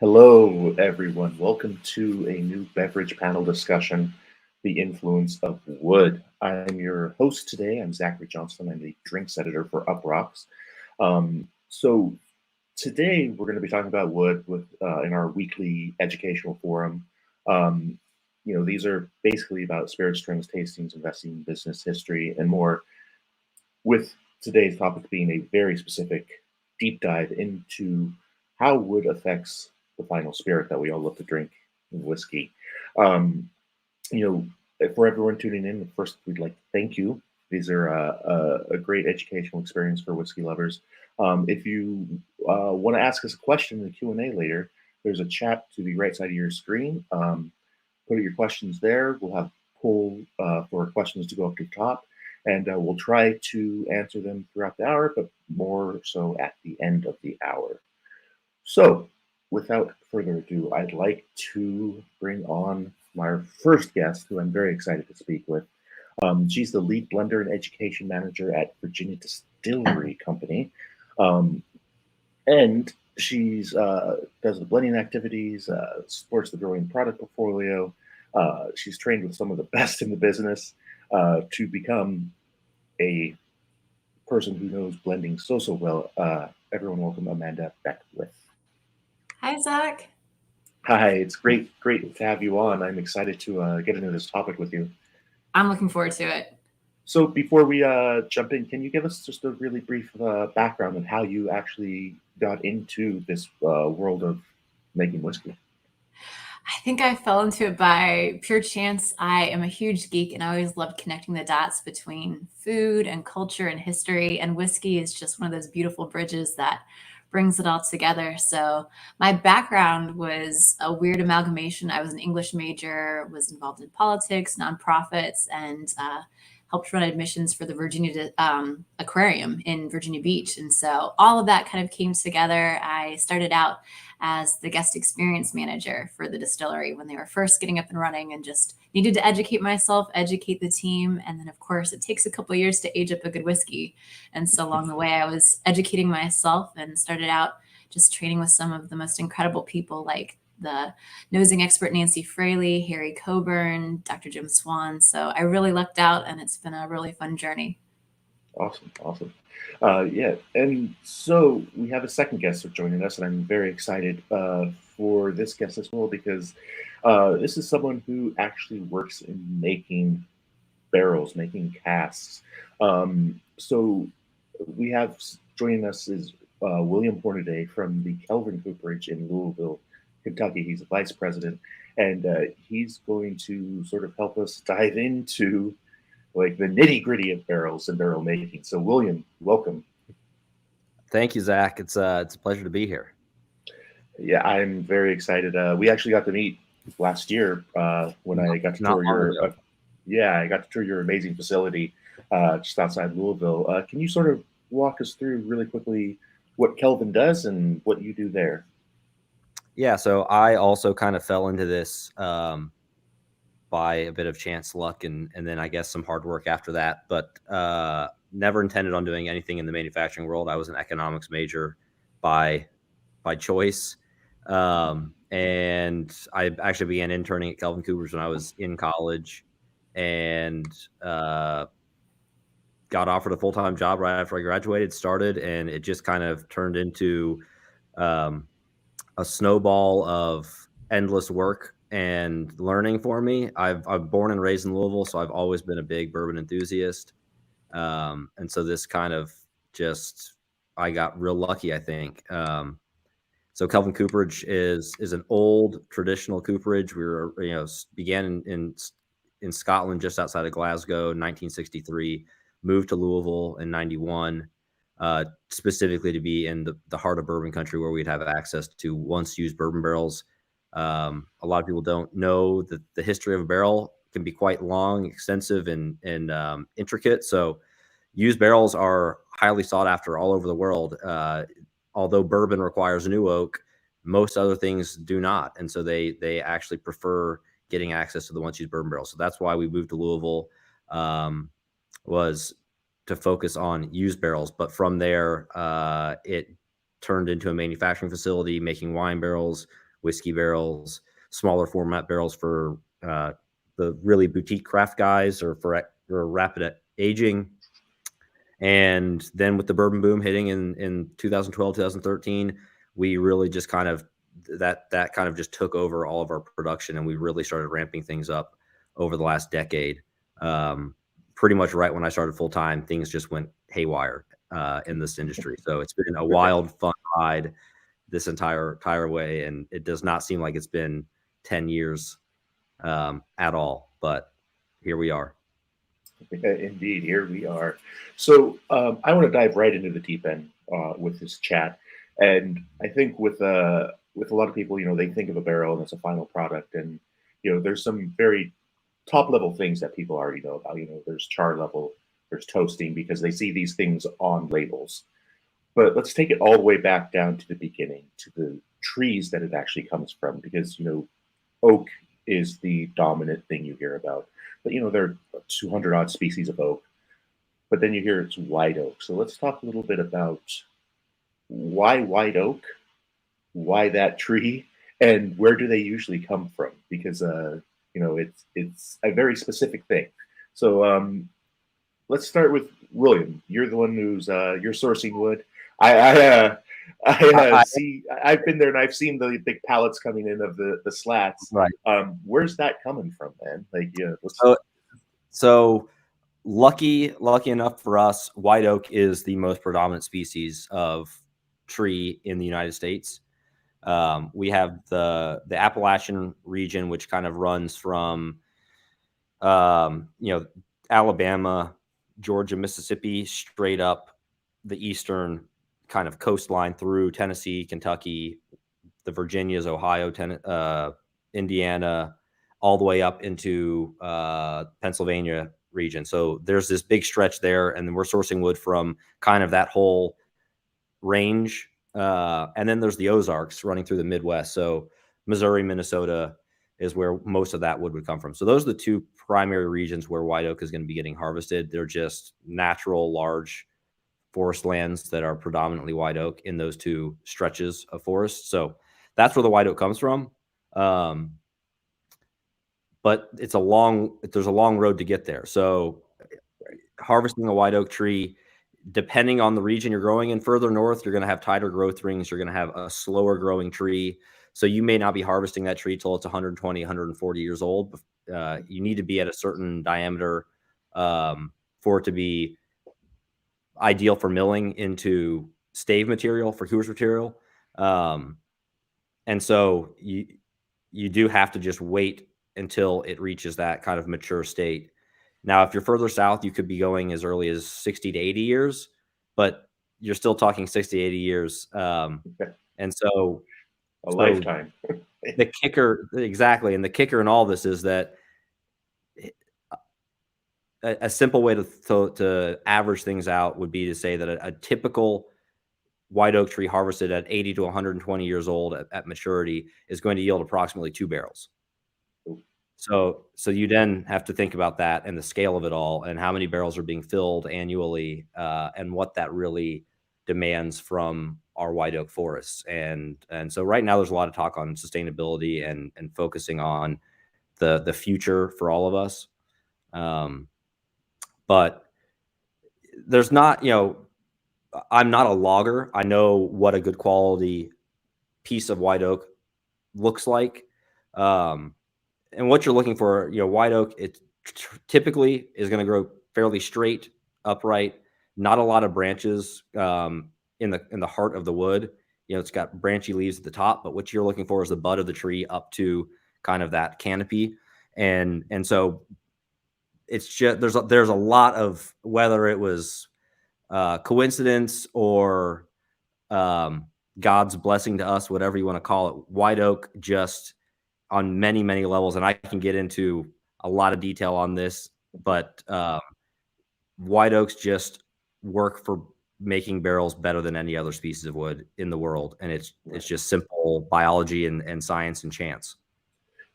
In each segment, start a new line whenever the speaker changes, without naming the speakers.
Hello, everyone. Welcome to a new beverage panel discussion, The Influence of Wood. I'm your host today. I'm Zachary Johnston. I'm the drinks editor for UPROXX. So today we're going to be talking about wood in our weekly educational forum. These are basically about spirits, drinks, tastings, investing, business history, and more, with today's topic being a very specific deep dive into how wood affects the final spirit that we all love to drink in whiskey. Um, for everyone tuning in, first we'd like to thank you. These are a great educational experience for whiskey lovers. If you want to ask us a question in the Q&A later, there's a chat to the right side of your screen. Put your questions there. We'll have a poll for questions to go up to the top, and we'll try to answer them throughout the hour, but more so at the end of the hour. So, without further ado, I'd like to bring on my first guest, who I'm very excited to speak with. She's the lead blender and education manager at Virginia Distillery Company. And she's does the blending activities, supports the growing product portfolio. She's trained with some of the best in the business to become a person who knows blending so well. Everyone welcome Amanda Beckwith.
Hi, Zach.
Hi, it's great to have you on. I'm excited to get into this topic with you.
I'm looking forward to it.
So before we jump in, can you give us just a really brief background on how you actually got into this world of making whiskey?
I think I fell into it by pure chance. I am a huge geek and I always loved connecting the dots between food and culture and history, and whiskey is just one of those beautiful bridges that brings it all together. So my background was a weird amalgamation. I was an English major, was involved in politics, nonprofits, and helped run admissions for the Virginia Aquarium in Virginia Beach. And so all of that kind of came together. I started out as the guest experience manager for the distillery when they were first getting up and running, and just needed to educate myself, educate the team. And then, of course, it takes a couple of years to age up a good whiskey. And so along the way, I was educating myself and started out just training with some of the most incredible people, like the nosing expert Nancy Fraley, Harry Coburn, Dr. Jim Swan. So I really lucked out, and it's been a really fun journey.
Awesome. Yeah, and so we have a second guest joining us, and I'm very excited for this guest as well, because this is someone who actually works in making barrels, making casks. So we have joining us is William Hornaday from the Kelvin Cooperage in Louisville, Kentucky. He's a vice president, and he's going to sort of help us dive into like the nitty gritty of barrels and barrel making. So William, welcome.
Thank you, Zach. It's a pleasure to be here.
Yeah, I'm very excited. We actually got to meet last year when I got to tour your amazing facility just outside Louisville. Can you sort of walk us through really quickly what Kelvin does and what you do there?
Yeah, so I also kind of fell into this by a bit of chance luck and then I guess some hard work after that, but never intended on doing anything in the manufacturing world. I was an economics major by choice. And I actually began interning at Kelvin Cooperage when I was in college, and got offered a full-time job right after I graduated, started, and it just kind of turned into a snowball of endless work and learning for me. I'm born and raised in Louisville, so I've always been a big bourbon enthusiast. And so this kind of just, I got real lucky, I think. So Kelvin Cooperage is an old traditional cooperage. We were, began in Scotland, just outside of Glasgow in 1963, moved to Louisville in 91, specifically to be in the heart of bourbon country, where we'd have access to once used bourbon barrels. A lot of people don't know that the history of a barrel can be quite long, extensive, and intricate. So used barrels are highly sought after all over the world. Although bourbon requires new oak, most other things do not. And so they actually prefer getting access to the once used bourbon barrels. So that's why we moved to Louisville, was to focus on used barrels. But from there, it turned into a manufacturing facility making wine barrels. whiskey barrels, smaller format barrels for the really boutique craft guys or for rapid aging. And then with the bourbon boom hitting in 2012, 2013, we really just kind of that kind of just took over all of our production, and we really started ramping things up over the last decade. Pretty much right when I started full time, things just went haywire in this industry. So it's been a wild, fun ride this entire way, and it does not seem like it's been 10 years at all. But here we are.
Indeed, here we are. So I want to dive right into the deep end with this chat, and I think with a lot of people, they think of a barrel and it's a final product, and there's some very top level things that people already know about. There's char level, there's toasting, because they see these things on labels. But let's take it all the way back down to the beginning, to the trees that it actually comes from, because oak is the dominant thing you hear about. But there are 200 odd species of oak, but then you hear it's white oak. So let's talk a little bit about why white oak, why that tree, and where do they usually come from? Because it's a very specific thing. So let's start with William. You're the one who's you're sourcing wood. I've been there and I've seen the big pallets coming in of the slats.
Right.
Where's that coming from, man?
So lucky enough for us, white oak is the most predominant species of tree in the United States. We have the Appalachian region, which kind of runs from Alabama, Georgia, Mississippi, straight up the eastern kind of coastline through Tennessee, Kentucky, the Virginias, Ohio, Indiana, all the way up into Pennsylvania region. So there's this big stretch there, and then we're sourcing wood from kind of that whole range. And then there's the Ozarks running through the Midwest. So Missouri, Minnesota is where most of that wood would come from. So those are the two primary regions where white oak is going to be getting harvested. They're just natural, large forest lands that are predominantly white oak in those two stretches of forest. So that's where the white oak comes from. But there's a long road to get there. So harvesting a white oak tree, depending on the region you're growing in, further north, you're going to have tighter growth rings. You're going to have a slower growing tree. So you may not be harvesting that tree till it's 120, 140 years old. You need to be at a certain diameter for it to be ideal for milling into stave material, for coopers material. And so you do have to just wait until it reaches that kind of mature state. Now, if you're further south, you could be going as early as 60 to 80 years, but you're still talking 60, 80 years. And so
a lifetime.
The kicker, exactly. And the kicker in all this is that a simple way to average things out would be to say that a typical white oak tree harvested at 80 to 120 years old at maturity is going to yield approximately 2 barrels. So you then have to think about that and the scale of it all and how many barrels are being filled annually and what that really demands from our white oak forests. And so right now there's a lot of talk on sustainability and focusing on the future for all of us. But there's not, I'm not a logger. I know what a good quality piece of white oak looks like. And what you're looking for, white oak, it typically is going to grow fairly straight, upright, not a lot of branches in the heart of the wood. It's got branchy leaves at the top, but what you're looking for is the butt of the tree up to kind of that canopy. And so it's just there's a lot of, whether it was coincidence or God's blessing to us, whatever you want to call it, white oak just on many, many levels. And I can get into a lot of detail on this, but white oaks just work for making barrels better than any other species of wood in the world. And it's just simple biology and science and chance.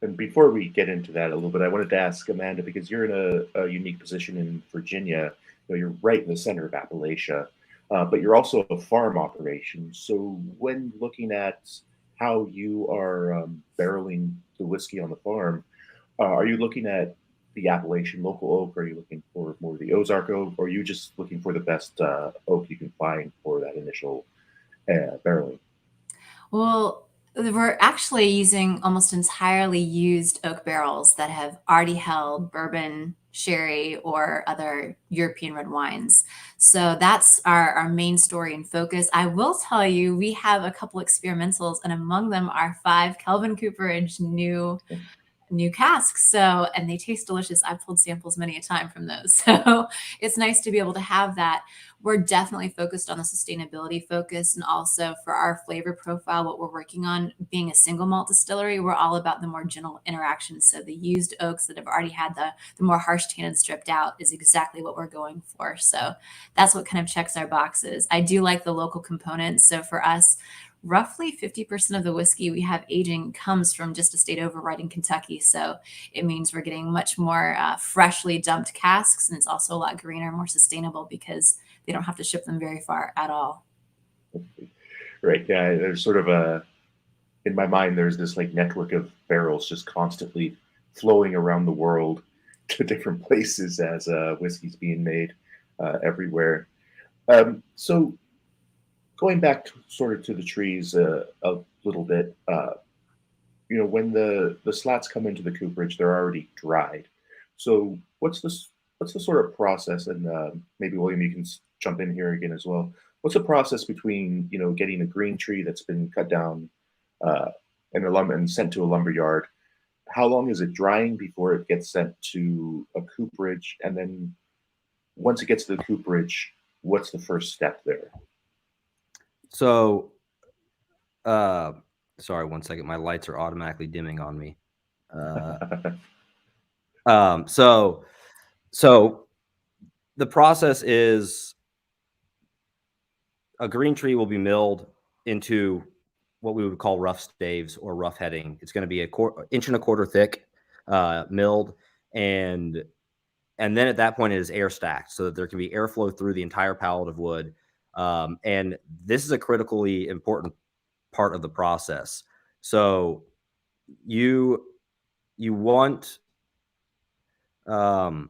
And before we get into that a little bit, I wanted to ask Amanda, because you're in a unique position in Virginia. You're right in the center of Appalachia, but you're also a farm operation. So when looking at how you are barreling the whiskey on the farm, are you looking at the Appalachian local oak? Are you looking for more of the Ozark oak? Or are you just looking for the best oak you can find for that initial barreling?
Well, we're actually using almost entirely used oak barrels that have already held bourbon, sherry, or other European red wines. So that's our main story and focus. I will tell you, we have a couple experimentals, and among them are 5 Kelvin Cooperage new casks. So, and they taste delicious. I've pulled samples many a time from those. So it's nice to be able to have that. We're definitely focused on the sustainability focus, and also for our flavor profile, what we're working on being a single malt distillery, we're all about the more gentle interactions. So the used oaks that have already had the more harsh tannin stripped out is exactly what we're going for. So that's what kind of checks our boxes. I do like the local components. So for us, roughly 50% of the whiskey we have aging comes from just a state over right in Kentucky. So it means we're getting much more freshly dumped casks. And it's also a lot greener, more sustainable because they don't have to ship them very far at all.
Right. Yeah. There's sort of in my mind, there's this like network of barrels just constantly flowing around the world to different places as whiskey's being made everywhere. So going back sort of to the trees a little bit, when the slats come into the cooperage, they're already dried. So what's the sort of process? And maybe William, you can jump in here again as well. What's the process between getting a green tree that's been cut down and sent to a lumber yard? How long is it drying before it gets sent to a cooperage? And then once it gets to the cooperage, what's the first step there?
So, sorry, one second. My lights are automatically dimming on me. So the process is a green tree will be milled into what we would call rough staves or rough heading. It's going to be inch and a quarter thick, milled, and then at that point it is air stacked so that there can be airflow through the entire pallet of wood. And this is a critically important part of the process. So you want to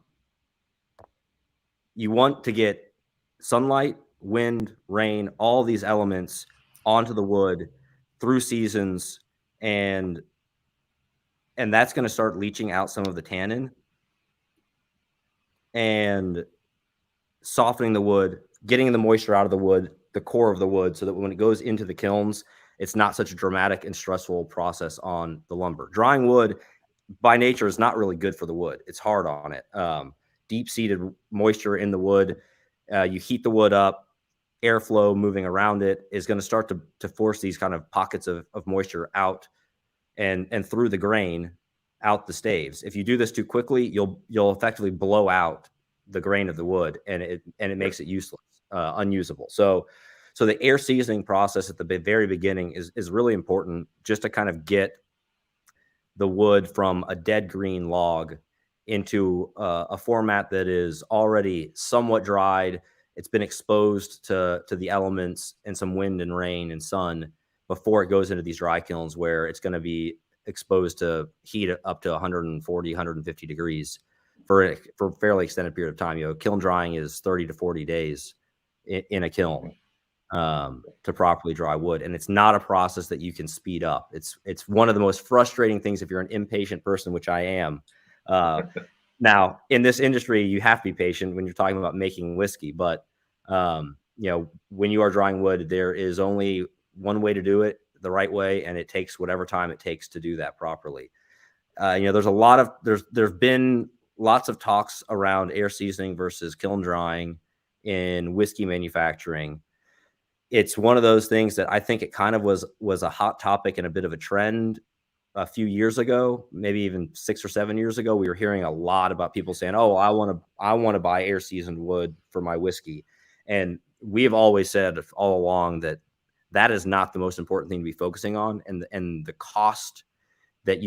get sunlight, wind, rain, all these elements onto the wood through seasons, and that's going to start leaching out some of the tannin and softening the wood, getting the moisture out of the wood, the core of the wood, so that when it goes into the kilns, it's not such a dramatic and stressful process on the lumber. Drying wood by nature is not really good for the wood. It's hard on it. Deep-seated moisture in the wood, you heat the wood up, airflow moving around it is going to start to force these kind of pockets of moisture out and through the grain out the staves. If you do this too quickly, you'll effectively blow out the grain of the wood, and it makes it useless, unusable. So the air seasoning process at the very beginning is really important, just to kind of get the wood from a dead green log into a format that is already somewhat dried. It's been exposed to the elements and some wind and rain and sun before it goes into these dry kilns, where it's going to be exposed to heat up to 140, 150 degrees for a fairly extended period of time. Kiln drying is 30 to 40 days in a kiln to properly dry wood. And it's not a process that you can speed up. It's one of the most frustrating things if you're an impatient person, which I am. Now, in this industry, you have to be patient when you're talking about making whiskey. But, when you are drying wood, there is only one way to do it the right way, and it takes whatever time it takes to do that properly. There's been lots of talks around air seasoning versus kiln drying in whiskey manufacturing. It's one of those things that I think it kind of was a hot topic and a bit of a trend a few years ago, maybe even 6 or 7 years ago. We were hearing a lot about people saying, "Oh, I want to buy air seasoned wood for my whiskey," and we have always said all along that is not the most important thing to be focusing on, and the cost that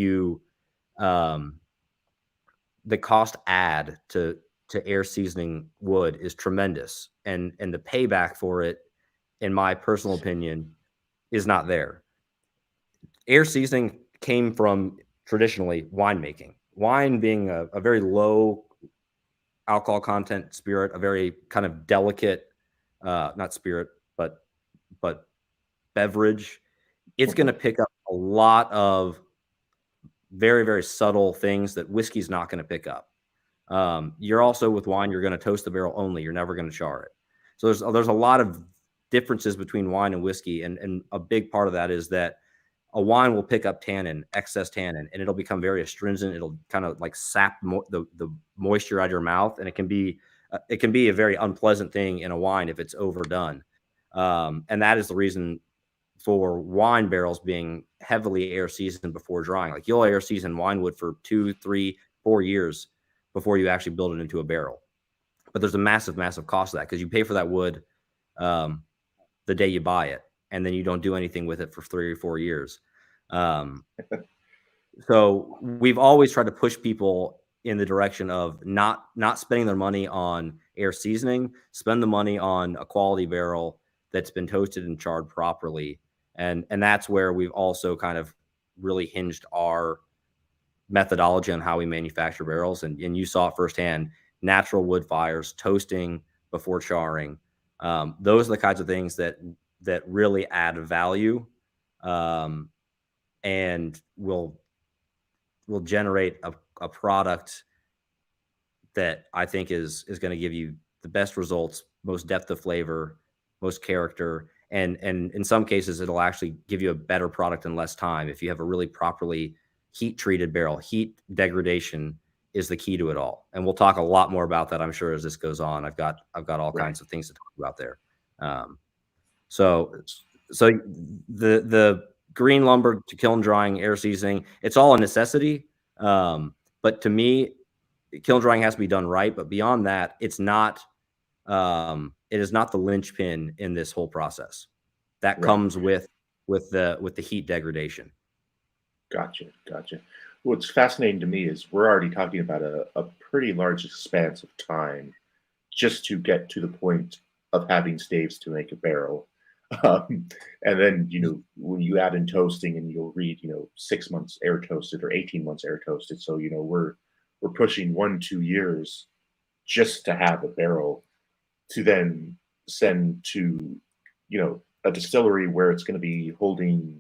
the cost add to air seasoning wood is tremendous, and the payback for it, in my personal opinion, is not there. air seasoning came from traditionally winemaking. Wine being a very low alcohol content spirit, a very kind of delicate, not spirit, but beverage. It's going to pick up a lot of very, very subtle things that whiskey's not going to pick up. You're also with wine, you're going to toast the barrel only. You're never going to char it. So there's a lot of differences between wine and whiskey. And a big part of that is that a wine will pick up tannin, excess tannin, and it'll become very astringent. It'll kind of like sap the moisture out of your mouth. And it can be a very unpleasant thing in a wine if it's overdone. And that is the reason for wine barrels being heavily air seasoned before drying. Like you'll air season wine wood for 2, 3, 4 years before you actually build it into a barrel. But there's a massive, massive cost to that because you pay for that wood the day you buy it, and then you don't do anything with it for 3 or 4 years. So we've always tried to push people in the direction of not spending their money on air seasoning, spend the money on a quality barrel that's been toasted and charred properly. And that's where we've also kind of really hinged our methodology on how we manufacture barrels. And you saw it firsthand, natural wood fires, toasting before charring. Those are the kinds of things that really add value and will generate a product that I think is going to give you the best results, most depth of flavor, most character. And in some cases, it'll actually give you a better product in less time. If you have a really properly heat treated barrel, heat degradation is the key to it all. And we'll talk a lot more about that, I'm sure, as this goes on. I've got all kinds of things to talk about there. So the green lumber to kiln drying, air seasoning, it's all a necessity. But to me, kiln drying has to be done right. But beyond that, it's not, it is not the linchpin in this whole process. That comes with the heat degradation.
Gotcha. What's fascinating to me is we're already talking about a pretty large expanse of time just to get to the point of having staves to make a barrel. And then, when you add in toasting and you'll read, 6 months air toasted or 18 months air toasted. So, we're pushing 1-2 years just to have a barrel to then send to, a distillery where it's going to be holding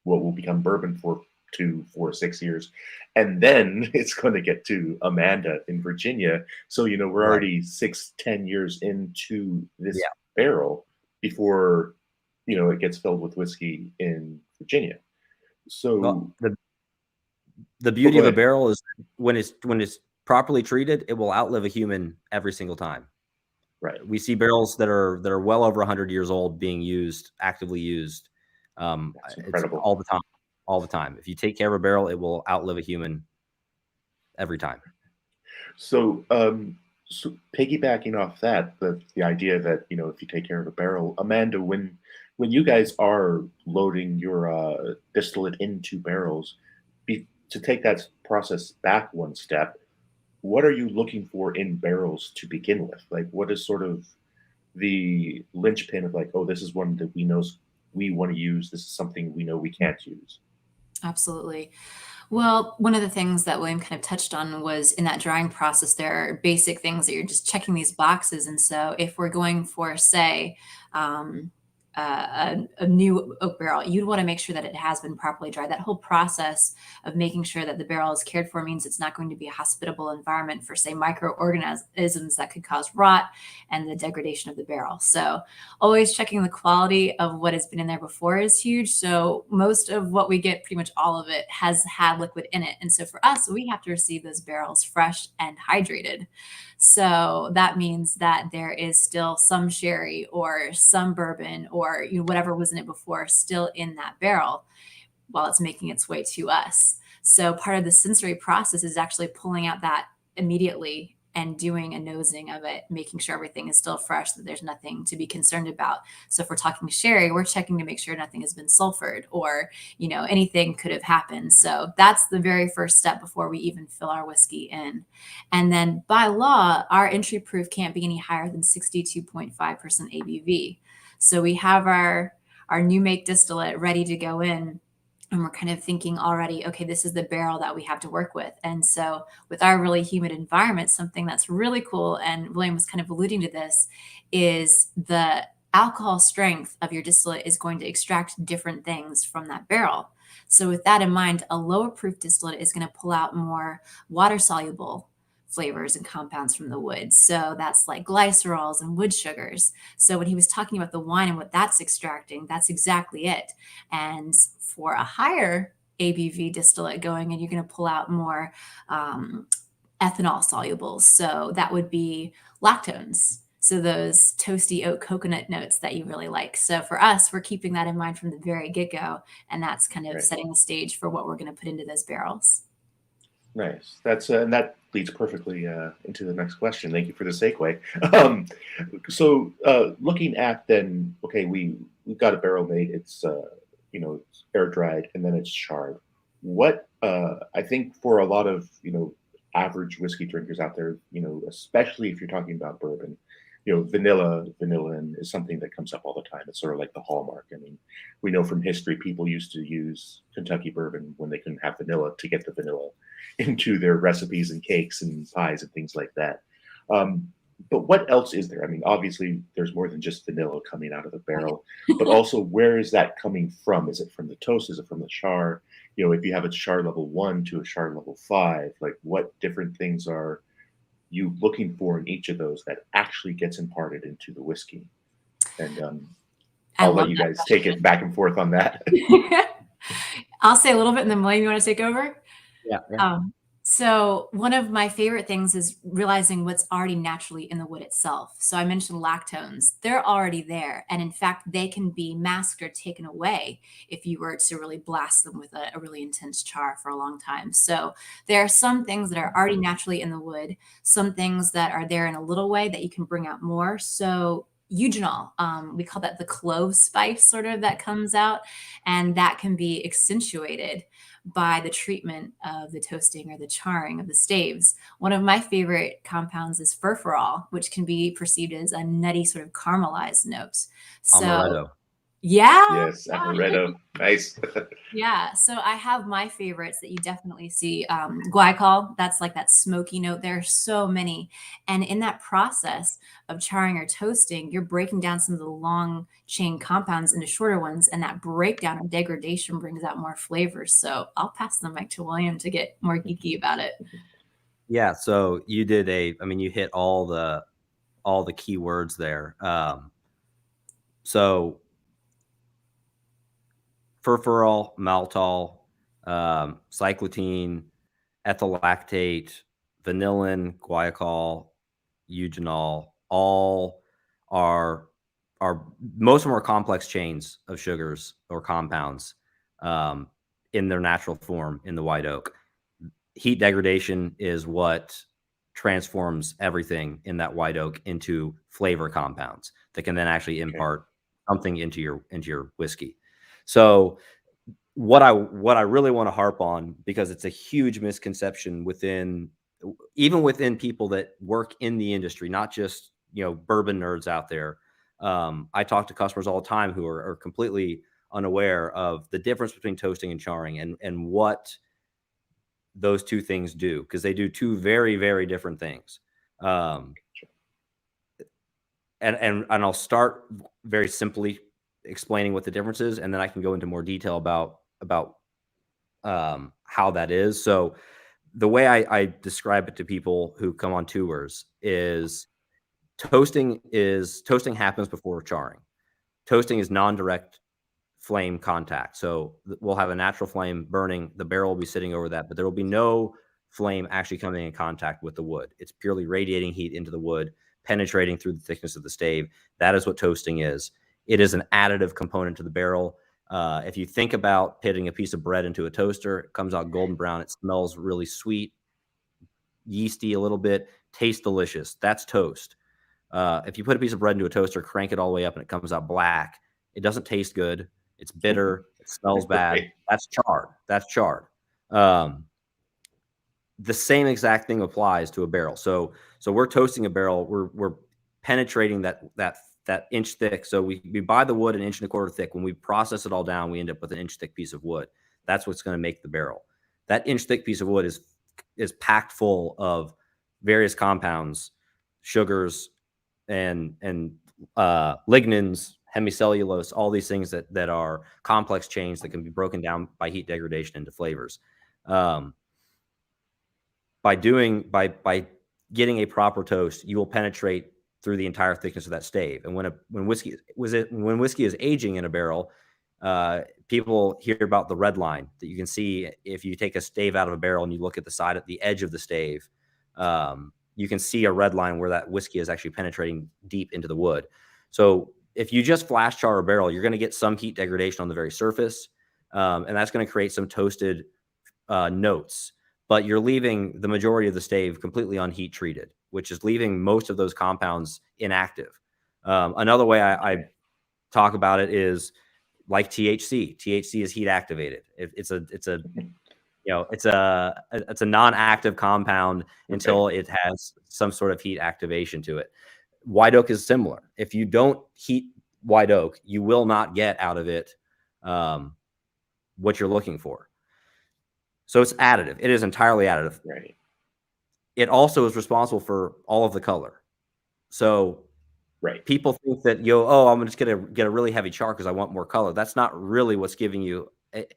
what will become bourbon for 2, 4, 6 years. And then it's going to get to Amanda in Virginia. So, we're already 6-10 years into this barrel before, it gets filled with whiskey in Virginia. So
the beauty of a barrel is when it's properly treated, it will outlive a human every single time.
Right.
We see barrels that are well over 100 years old being actively used.
That's incredible.
It's all the time. If you take care of a barrel, it will outlive a human every time.
So, so piggybacking off that, the idea that, if you take care of a barrel, Amanda, when you guys are loading your distillate into barrels, to take that process back one step, what are you looking for in barrels to begin with? Like, what is sort of the linchpin of like, oh, this is one that we know we want to use. This is something we know we can't use.
Absolutely. Well, one of the things that William kind of touched on was in that drying process, there are basic things that you're just checking these boxes. And so if we're going for, say, a new oak barrel, you'd want to make sure that it has been properly dried. That whole process of making sure that the barrel is cared for means it's not going to be a hospitable environment for, say, microorganisms that could cause rot and the degradation of the barrel. So always checking the quality of what has been in there before is huge. So most of what we get, pretty much all of it, has had liquid in it. And so for us, we have to receive those barrels fresh and hydrated. So that means that there is still some sherry or some bourbon or whatever was in it before still in that barrel while it's making its way to us. So part of the sensory process is actually pulling out that immediately and doing a nosing of it, making sure everything is still fresh, that there's nothing to be concerned about. So if we're talking sherry, we're checking to make sure nothing has been sulfured or, anything could have happened. So that's the very first step before we even fill our whiskey in. And then by law, our entry proof can't be any higher than 62.5% ABV. So we have our new make distillate ready to go in. and we're kind of thinking already, okay, this is the barrel that we have to work with. And so with our really humid environment, something that's really cool, and William was kind of alluding to this, is the alcohol strength of your distillate is going to extract different things from that barrel. So with that in mind, a lower proof distillate is going to pull out more water soluble flavors and compounds from the wood. So that's like glycerols and wood sugars. So when he was talking about the wine and what that's extracting, that's exactly it. And for a higher ABV distillate going in, you're going to pull out more ethanol solubles. So that would be lactones. So those toasty oat coconut notes that you really like. So for us, we're keeping that in mind from the very get-go. And that's kind of
Right.
setting the stage for what we're going to put into those barrels.
Nice. That's and that leads perfectly into the next question. Thank you for the segue. So looking at then, okay, we've got a barrel made. It's it's air dried and then it's charred. What I think for a lot of average whiskey drinkers out there, especially if you're talking about bourbon, vanillin is something that comes up all the time. It's sort of like the hallmark. I mean, we know from history people used to use Kentucky bourbon when they couldn't have vanilla to get the vanilla into their recipes and cakes and pies and things like that. But what else is there? I mean, obviously there's more than just vanilla coming out of the barrel, but also where is that coming from? Is it from the toast? Is it from the char? If you have a char level 1 to a char level 5, like what different things are you looking for in each of those that actually gets imparted into the whiskey? And I'll let you guys take it back and forth on that.
I'll say a little bit and then William, you want to take over?
Yeah.
So one of my favorite things is realizing what's already naturally in the wood itself. So I mentioned lactones. They're already there. And in fact, they can be masked or taken away if you were to really blast them with a really intense char for a long time. So there are some things that are already naturally in the wood, some things that are there in a little way that you can bring out more. So eugenol, we call that the clove spice sort of that comes out, and that can be accentuated by the treatment of the toasting or the charring of the staves. One of my favorite compounds is furfural, which can be perceived as a nutty sort of caramelized note. So
Amaretto.
yeah.
Yes, amaretto. Nice.
Yeah. So I have my favorites that you definitely see. Glycol, that's like that smoky note. There are so many. And in that process of charring or toasting, you're breaking down some of the long chain compounds into shorter ones. And that breakdown or degradation brings out more flavors. So I'll pass the mic to William to get more geeky about it.
Yeah. So you did you hit all the key words there. So furfural, maltol, cyclotine, ethyl lactate, vanillin, guaiacol, eugenol, all are most of them are complex chains of sugars or compounds in their natural form in the white oak. Heat degradation is what transforms everything in that white oak into flavor compounds that can then actually impart something into your whiskey. So what I really want to harp on, because it's a huge misconception even within people that work in the industry, not just bourbon nerds out there. I talk to customers all the time who are completely unaware of the difference between toasting and charring and what those two things do, because they do two very, very different things. And I'll start very simply explaining what the difference is, and then I can go into more detail about how that is. So the way I describe it to people who come on tours is toasting happens before charring. Toasting is non-direct flame contact. So we'll have a natural flame burning, the barrel will be sitting over that, but there will be no flame actually coming in contact with the wood. It's purely radiating heat into the wood, penetrating through the thickness of the stave. That is what toasting is. It is an additive component to the barrel. If you think about pitting a piece of bread into a toaster, it comes out golden brown. It smells really sweet, yeasty a little bit, tastes delicious. That's toast. If you put a piece of bread into a toaster, crank it all the way up, and it comes out black, it doesn't taste good. It's bitter. It smells bad. That's charred. The same exact thing applies to a barrel. So we're toasting a barrel. We're penetrating that inch thick. So we buy the wood an inch and a quarter thick. When we process it all down, we end up with an inch thick piece of wood. That's what's going to make the barrel. That inch thick piece of wood is packed full of various compounds, sugars, and lignins, hemicellulose, all these things that are complex chains that can be broken down by heat degradation into flavors. By getting a proper toast, you will penetrate through the entire thickness of that stave. And when whiskey is aging in a barrel, people hear about the red line that you can see if you take a stave out of a barrel and you look at the side, at the edge of the stave. You can see a red line where that whiskey is actually penetrating deep into the wood. So if you just flash char a barrel, you're going to get some heat degradation on the very surface, and that's going to create some toasted notes. But you're leaving the majority of the stave completely unheat treated, which is leaving most of those compounds inactive. Another way I talk about it is like THC. THC is heat activated. It's a non-active compound until it has some sort of heat activation to it. White oak is similar. If you don't heat white oak, you will not get out of it what you're looking for. So it's additive. It is entirely additive.
Right.
It also is responsible for all of the color. So people think that I'm just going to get a really heavy char because I want more color. That's not really what's giving you it.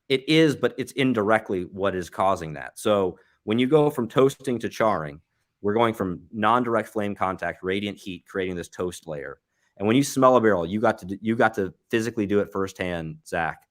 It is, but it's indirectly what is causing that. So when you go from toasting to charring, we're going from non-direct flame contact, radiant heat, creating this toast layer. And when you smell a barrel, you got to physically do it firsthand, Zach.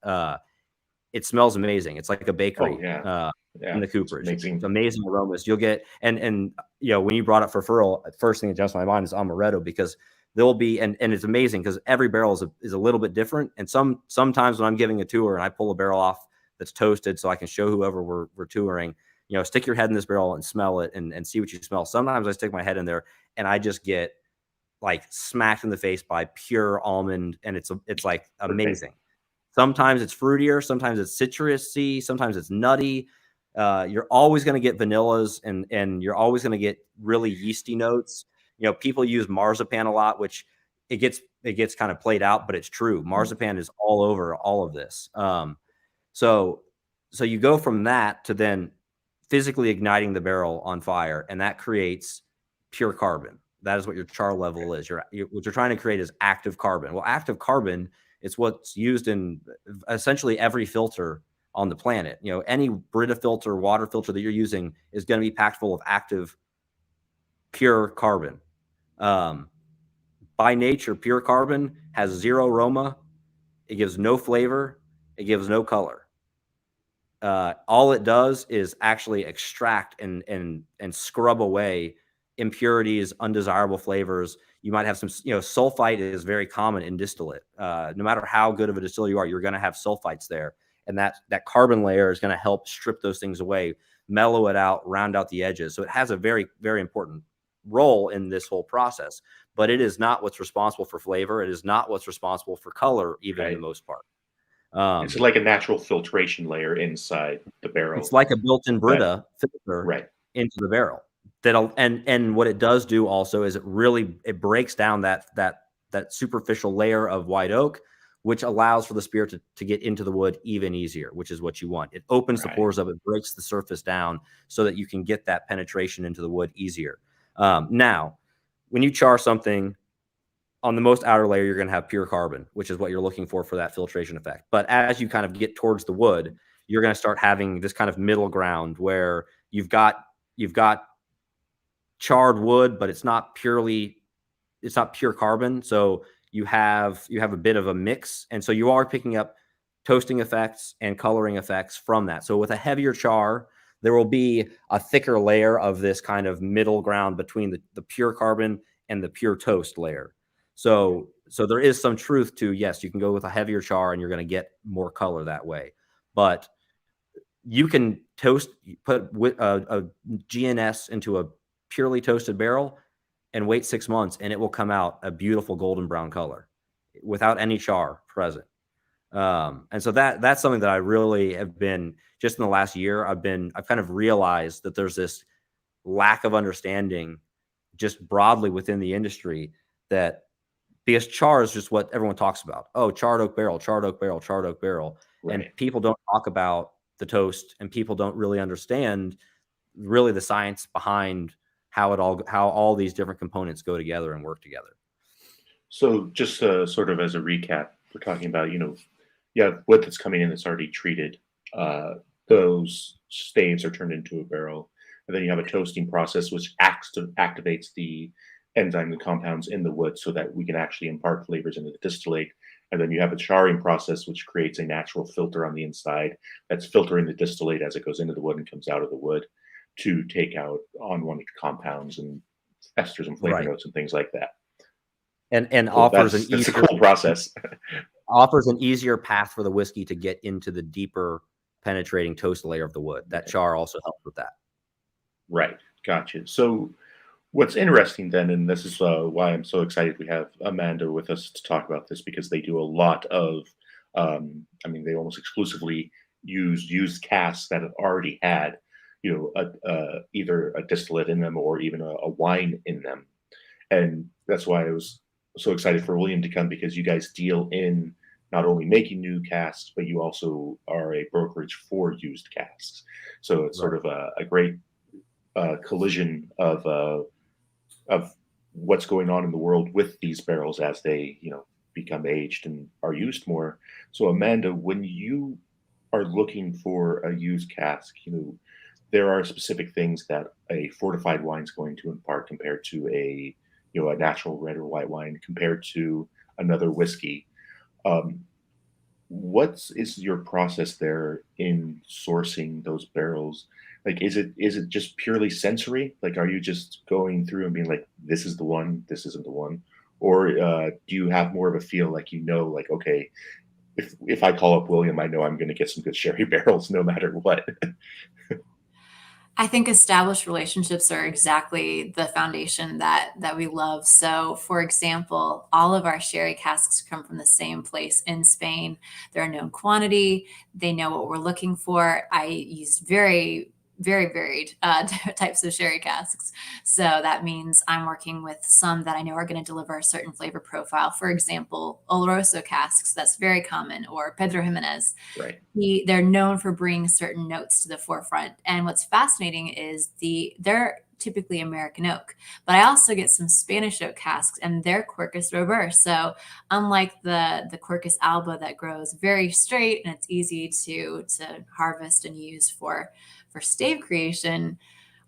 It smells amazing. It's like a bakery in the cooperage. It's amazing aromas. You'll get, and when you brought up for furl, first thing that jumps to my mind is amaretto, because there'll be, and it's amazing because every barrel is a little bit different. And sometimes when I'm giving a tour and I pull a barrel off that's toasted so I can show whoever we're touring, stick your head in this barrel and smell it and see what you smell. Sometimes I stick my head in there and I just get like smacked in the face by pure almond, and it's like amazing. Okay. Sometimes it's fruitier, sometimes it's citrusy, sometimes it's nutty. You're always going to get vanillas, and you're always going to get really yeasty notes. People use marzipan a lot, which it gets kind of played out, but it's true. Marzipan is all over all of this. So you go from that to then physically igniting the barrel on fire, and that creates pure carbon. That is what your char level is. What you're trying to create is active carbon. Well, active carbon, it's what's used in essentially every filter on the planet. Any Brita filter, water filter that you're using is going to be packed full of active, pure carbon. By nature, pure carbon has zero aroma. It gives no flavor. It gives no color. All it does is actually extract and scrub away impurities, undesirable flavors. You might have some, sulfite is very common in distillate. No matter how good of a distiller you are, you're going to have sulfites there. And that carbon layer is going to help strip those things away, mellow it out, round out the edges. So it has a very, very important role in this whole process, but it is not what's responsible for flavor. It is not what's responsible for color, even in the most part.
It's like a natural filtration layer inside the barrel.
It's like a built-in Brita filter into the barrel. And what it does do also is it breaks down that superficial layer of white oak, which allows for the spirit to get into the wood even easier, which is what you want. It opens the pores up, it breaks the surface down so that you can get that penetration into the wood easier. Now, when you char something, on the most outer layer, you're going to have pure carbon, which is what you're looking for that filtration effect. But as you kind of get towards the wood, you're going to start having this kind of middle ground where you've got charred wood, but it's not pure carbon. So you have a bit of a mix. And so you are picking up toasting effects and coloring effects from that. So with a heavier char, there will be a thicker layer of this kind of middle ground between the pure carbon and the pure toast layer. So there is some truth to, yes, you can go with a heavier char and you're going to get more color that way. But you can put a GNS into a purely toasted barrel and wait 6 months, and it will come out a beautiful golden brown color without any char present. And so that's something that I really have been, just in the last year, I've kind of realized that there's this lack of understanding just broadly within the industry that because char is just what everyone talks about. Oh, charred oak barrel, charred oak barrel, charred oak barrel.
Right.
And people don't talk about the toast, and people don't really understand really the science behind how all these different components go together and work together.
So just sort of as a recap, we're talking about, wood that's coming in that's already treated. Those staves are turned into a barrel. And then you have a toasting process, which activates the enzyme and compounds in the wood so that we can actually impart flavors into the distillate. And then you have a charring process, which creates a natural filter on the inside that's filtering the distillate as it goes into the wood and comes out of the wood to take out unwanted compounds and esters and flavor notes and things like that.
And
so
offers
that's a cool process.
Offers an easier path for the whiskey to get into the deeper penetrating toast layer of the wood. That char also helps with that.
Right. Gotcha. So what's interesting then, and this is why I'm so excited we have Amanda with us to talk about this, because they do a lot of, they almost exclusively use used casks that have already had, either a distillate in them or even a wine in them. And that's why I was so excited for William to come, because you guys deal in not only making new casks, but you also are a brokerage for used casks. So it's sort of a great collision of what's going on in the world with these barrels as they, become aged and are used more. So Amanda, when you are looking for a used cask, there are specific things that a fortified wine is going to impart compared to a natural red or white wine compared to another whiskey. What is your process there in sourcing those barrels? Like, is it just purely sensory? Like, are you just going through and being like, this is the one, this isn't the one? Or do you have more of a feel like, like, okay, if I call up William, I know I'm going to get some good sherry barrels no matter what?
I think established relationships are exactly the foundation that we love. So, for example, all of our sherry casks come from the same place in Spain. They're a known quantity. They know what we're looking for. I use very varied types of sherry casks. So that means I'm working with some that I know are going to deliver a certain flavor profile. For example, Oloroso casks, that's very common, or Pedro Jimenez.
Right.
They're known for bringing certain notes to the forefront. And what's fascinating is they're typically American oak, but I also get some Spanish oak casks, and they're Quercus robur. So unlike the Quercus alba that grows very straight and it's easy to harvest and use for stave creation,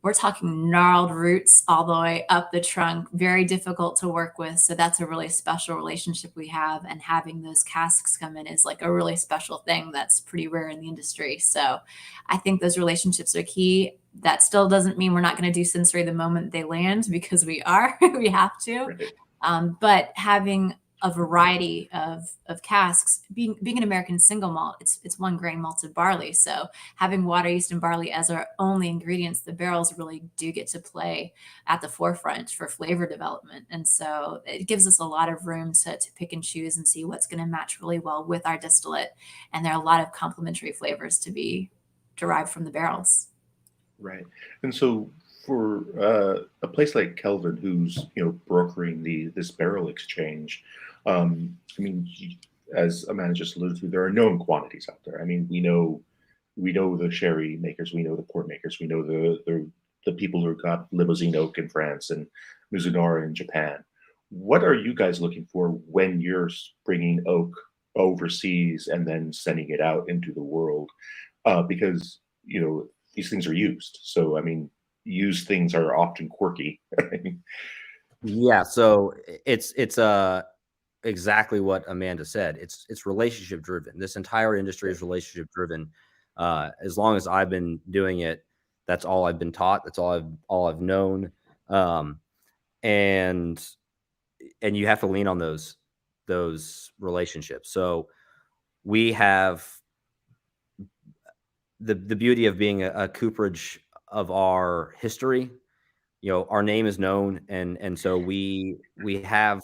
we're talking gnarled roots all the way up the trunk, very difficult to work with. So that's a really special relationship we have. And having those casks come in is like a really special thing that's pretty rare in the industry. So I think those relationships are key. That still doesn't mean we're not going to do sensory the moment they land, because we are, we have to.
Right.
But having a variety of casks, being an American single malt, it's 1 grain malted barley. So having water, yeast, and barley as our only ingredients, the barrels really do get to play at the forefront for flavor development. And so it gives us a lot of room to pick and choose and see what's going to match really well with our distillate. And there are a lot of complementary flavors to be derived from the barrels.
Right. And so for a place like Kelvin, who's brokering this barrel exchange, as Amanda just alluded to, there are known quantities out there. I mean, we know the sherry makers, we know the port makers, we know the people who got Limousin oak in France and Mizunara in Japan. What are you guys looking for when you're bringing oak overseas and then sending it out into the world? Because these things are used. So used things are often quirky.
Yeah, so it's exactly what Amanda said. It's relationship driven. This entire industry is relationship driven. As long as I've been doing it, that's all I've been taught. That's all I've known. And you have to lean on those relationships. So we have the beauty of being a cooperage of our history. Our name is known, and so we have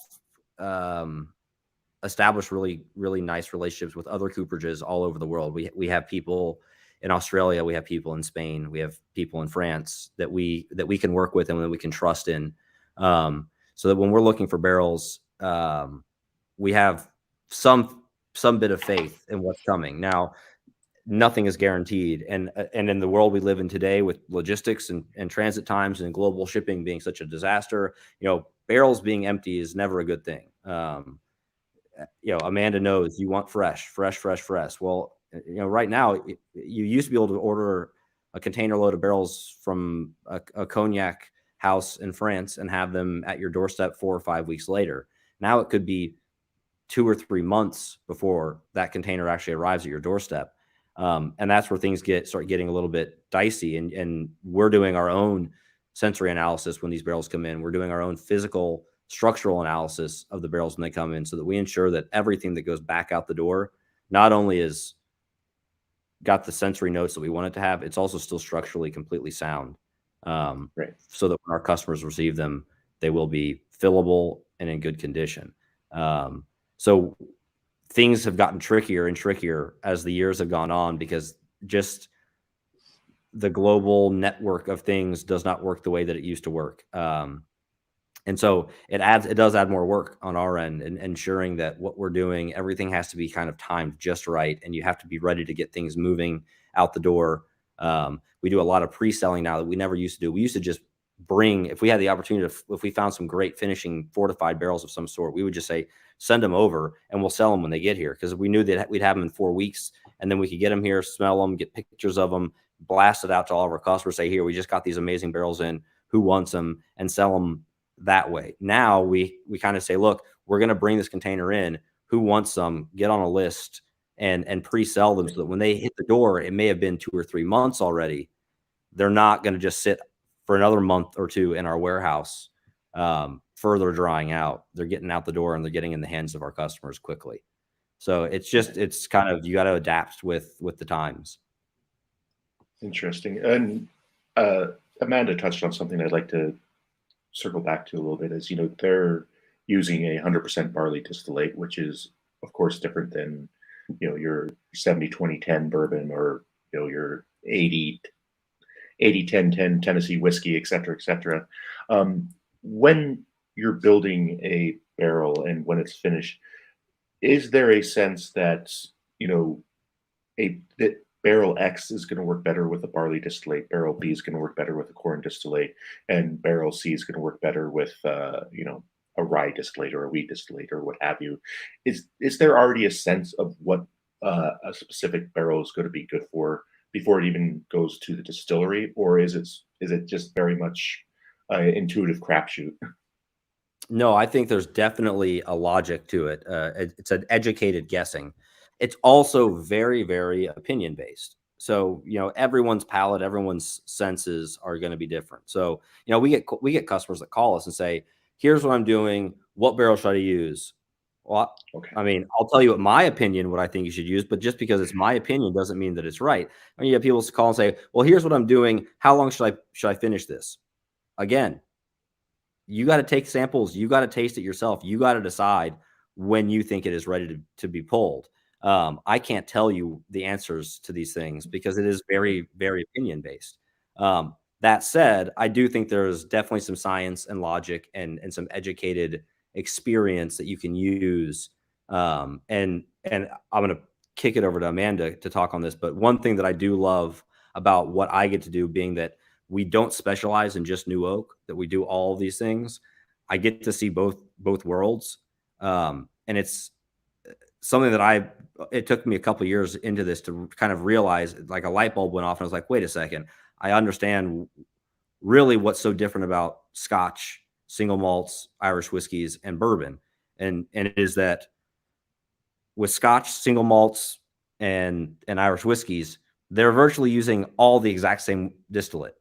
established really, really nice relationships with other cooperages all over the world. We have people in Australia, we have people in Spain, we have people in France that we can work with and that we can trust in. So that when we're looking for barrels, we have some bit of faith in what's coming. Now, nothing is guaranteed, and in the world we live in today, with logistics and transit times and global shipping being such a disaster, barrels being empty is never a good thing. Amanda knows you want fresh. Well, right now you used to be able to order a container load of barrels from a cognac house in France and have them at your doorstep 4 or 5 weeks later. Now it could be 2 or 3 months before that container actually arrives at your doorstep. And that's where things start getting a little bit dicey. And we're doing our own sensory analysis when these barrels come in. We're doing our own physical structural analysis of the barrels when they come in, so that we ensure that everything that goes back out the door not only is got the sensory notes that we want it to have, it's also still structurally completely sound.
Right.
So that when our customers receive them, they will be fillable and in good condition. So things have gotten trickier and trickier as the years have gone on, because just the global network of things does not work the way that it used to work. And so it does add more work on our end, and ensuring that what we're doing, everything has to be kind of timed just right. And you have to be ready to get things moving out the door. We do a lot of pre-selling now that we never used to do. We used to just bring, if we had the opportunity if we found some great finishing fortified barrels of some sort, we would just say, send them over and we'll sell them when they get here. Because we knew that we'd have them in 4 weeks, and then we could get them here, smell them, get pictures of them, blast it out to all of our customers, say, here, we just got these amazing barrels in, who wants them, and sell them that way. Now we kind of say, look, we're going to bring this container in, who wants some, get on a list and pre-sell them, so that when they hit the door, it may have been 2 or 3 months already. They're not going to just sit for another month or two in our warehouse, further drying out. They're getting out the door and they're getting in the hands of our customers quickly. So it's kind of, you got to adapt with the times.
Interesting. And Amanda touched on something I'd like to circle back to a little bit. Is, they're using a 100% barley distillate, which is of course different than your 70-20-10 bourbon, or your 80-10-10 Tennessee whiskey, et cetera. When you're building a barrel and when it's finished, is there a sense that that barrel X is going to work better with a barley distillate, barrel B is going to work better with a corn distillate, and barrel C is going to work better with a rye distillate or a wheat distillate or what have you? Is there already a sense of what a specific barrel is going to be good for before it even goes to the distillery, or is it just very much intuitive crapshoot?
No, I think there's definitely a logic to it. It's an educated guessing. It's also very, very opinion based. So, everyone's palate, everyone's senses are going to be different. So, we get customers that call us and say, here's what I'm doing. What barrel should I use? Well,
Okay.
I mean, I'll tell you my opinion, what I think you should use, but just because it's my opinion doesn't mean that it's right. I mean, you have people call and say, well, here's what I'm doing. How long should I finish this? Again, you got to take samples. You got to taste it yourself. You got to decide when you think it is ready to be pulled. I can't tell you the answers to these things because it is very, very opinion based. That said, I do think there's definitely some science and logic and some educated experience that you can use. And I'm going to kick it over to Amanda to talk on this. But one thing that I do love about what I get to do, being that we don't specialize in just new oak, that we do all of these things, I get to see both worlds. And it's something that it took me a couple of years into this to kind of realize, like a light bulb went off and I was like, wait a second, I understand really what's so different about Scotch, single malts, Irish whiskeys, and bourbon. And it is that with Scotch, single malts, and Irish whiskeys, they're virtually using all the exact same distillate.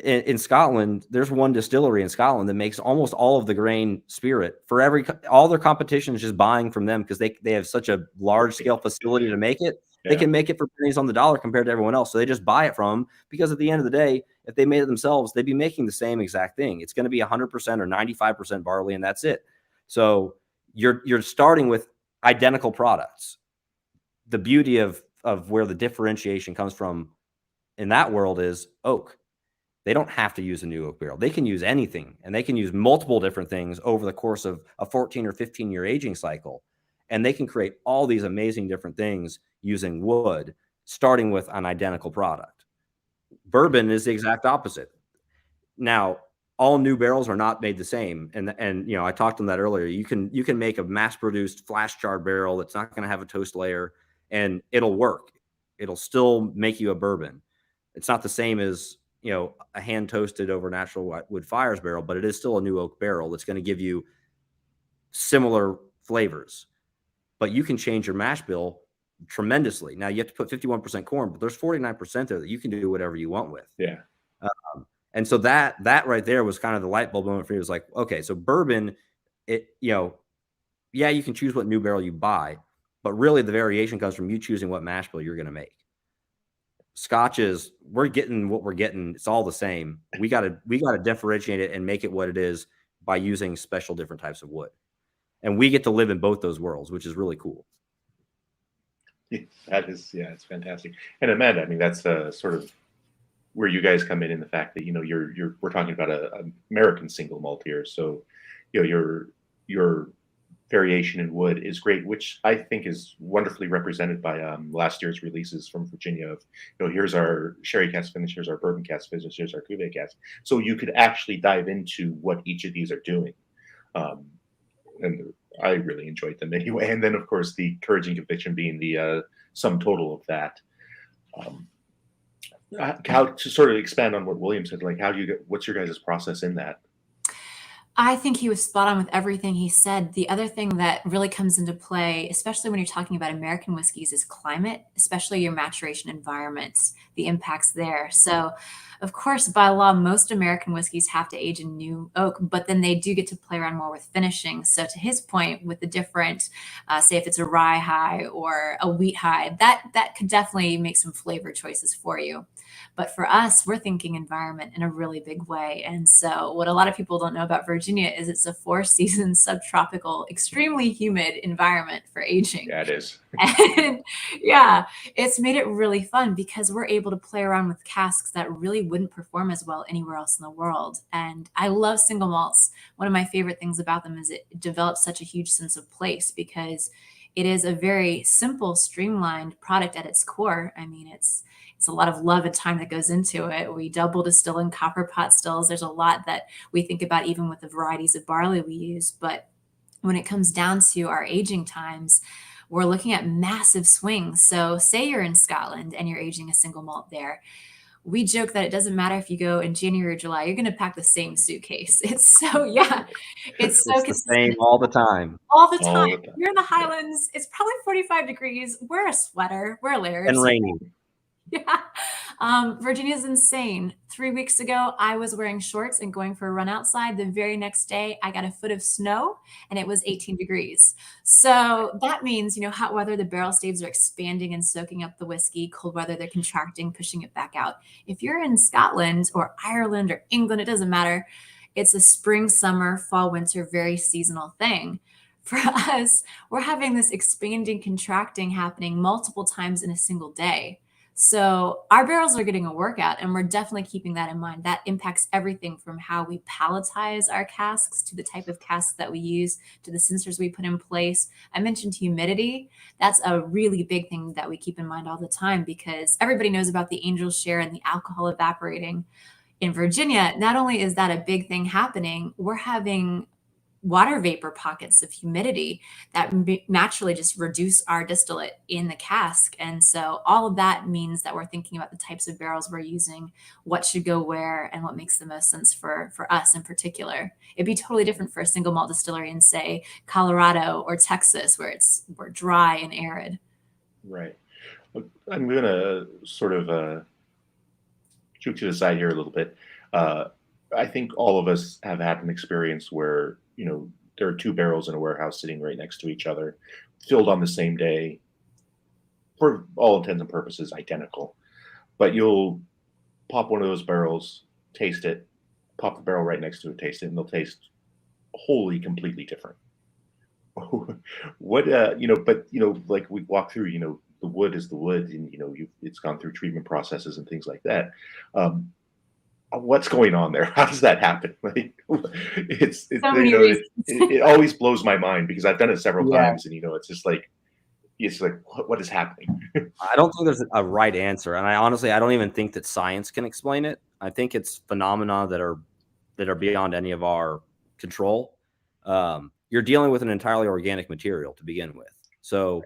In Scotland, there's one distillery in Scotland that makes almost all of the grain spirit for all their competition is just buying from them because they have such a large scale facility to make it. Yeah. They can make it for pennies on the dollar compared to everyone else. So they just buy it from them because at the end of the day, if they made it themselves, they'd be making the same exact thing. It's going to be 100% or 95% barley, and that's it. So you're starting with identical products. The beauty of where the differentiation comes from in that world is oak. They don't have to use a new oak barrel. They can use anything, and they can use multiple different things over the course of a 14 or 15-year aging cycle. And they can create all these amazing different things using wood, starting with an identical product. Bourbon is the exact opposite. Now, all new barrels are not made the same. And you know, I talked on that earlier. You can make a mass-produced flash charred barrel that's not going to have a toast layer, and it'll work. It'll still make you a bourbon. It's not the same as, you know, a hand toasted over natural wood fires barrel, but it is still a new oak barrel that's going to give you similar flavors. But you can change your mash bill tremendously. Now you have to put 51% corn, but there's 49% there that you can do whatever you want with.
Yeah.
And so that right there was kind of the light bulb moment for me. It was like, okay, so bourbon, it, you know, yeah, you can choose what new barrel you buy, but really the variation comes from you choosing what mash bill you're going to make. Scotches, we're getting what we're getting. It's all the same. We got to differentiate it and make it what it is by using special different types of wood. And we get to live in both those worlds, which is really cool.
That is, yeah, it's fantastic. And Amanda, I mean, that's sort of where you guys come in the fact that, you know, we're talking about a American single malt here. So, you know, your variation in wood is great, which I think is wonderfully represented by last year's releases from Virginia of, you know, here's our sherry cask finish, here's our bourbon cask finish, here's our Cuvée cask. So you could actually dive into what each of these are doing. And I really enjoyed them anyway. And then, of course, the courage and conviction being the sum total of that. How to sort of expand on what William said, like, what's your guys' process in that?
I think he was spot on with everything he said. The other thing that really comes into play, especially when you're talking about American whiskeys, is climate, especially your maturation environments, the impacts there. So, of course, by law, most American whiskeys have to age in new oak, but then they do get to play around more with finishing. So to his point, with the different, say if it's a rye high or a wheat high, that could definitely make some flavor choices for you. But for us, we're thinking environment in a really big way. And so what a lot of people don't know about Virginia is it's a 4-season subtropical, extremely humid environment for aging.
Yeah, it is.
And yeah, it's made it really fun because we're able to play around with casks that really wouldn't perform as well anywhere else in the world. And I love single malts. One of my favorite things about them is it develops such a huge sense of place because it is a very simple, streamlined product at its core. I mean, it's a lot of love and time that goes into it. We double distill in copper pot stills. There's a lot that we think about even with the varieties of barley we use. But when it comes down to our aging times, we're looking at massive swings. So say you're in Scotland and you're aging a single malt there. We joke that it doesn't matter if you go in January or July, you're going to pack the same suitcase. It's so, yeah, it's so
the same all the time.
All the time. You're in the Highlands. It's probably 45 degrees. Wear a sweater. Wear layers.
And rainy.
Yeah. Virginia's insane. 3 weeks ago, I was wearing shorts and going for a run outside. The very next day, I got a foot of snow and it was 18 degrees. So that means, you know, hot weather, the barrel staves are expanding and soaking up the whiskey. Cold weather, they're contracting, pushing it back out. If you're in Scotland or Ireland or England, it doesn't matter. It's a spring, summer, fall, winter, very seasonal thing. For us, we're having this expanding, contracting happening multiple times in a single day. So our barrels are getting a workout, and we're definitely keeping that in mind. That impacts everything from how we palletize our casks to the type of casks that we use to the sensors we put in place. I mentioned humidity. That's a really big thing that we keep in mind all the time because everybody knows about the angel share and the alcohol evaporating. In Virginia, not only is that a big thing happening, we're having water vapor pockets of humidity that naturally just reduce our distillate in the cask. And so all of that means that we're thinking about the types of barrels we're using, what should go where, and what makes the most sense for us in particular. It'd be totally different for a single malt distillery in, say, Colorado or Texas, where we're dry and arid.
Right. I'm going to sort of shoot to the side here a little bit. I think all of us have had an experience where, you know, there are two barrels in a warehouse sitting right next to each other, filled on the same day, for all intents and purposes, identical. But you'll pop one of those barrels, taste it, pop the barrel right next to it, taste it, and they'll taste wholly, completely different. What, you know, but, you know, like we walk through, you know, the wood is the wood, and, you know, it's gone through treatment processes and things like that. what's going on there? How does that happen? Like,
So many reasons.
It always blows my mind because I've done it several
Yeah.
times, and it's just like, what is happening?
I don't think there's a right answer, and I don't even think that science can explain it. I think it's phenomena that are beyond any of our control. You're dealing with an entirely organic material to begin with, so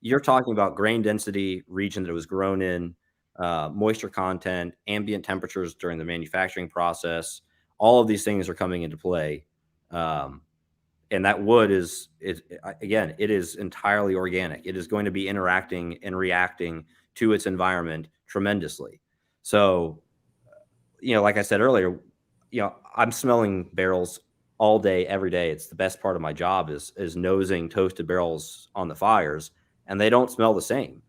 you're talking about grain density, region that it was grown in, moisture content, ambient temperatures during the manufacturing process. All of these things are coming into play. And that wood is again, it is entirely organic. It is going to be interacting and reacting to its environment tremendously. So, like I said earlier, I'm smelling barrels all day, every day. It's the best part of my job is nosing toasted barrels on the fires, and they don't smell the same.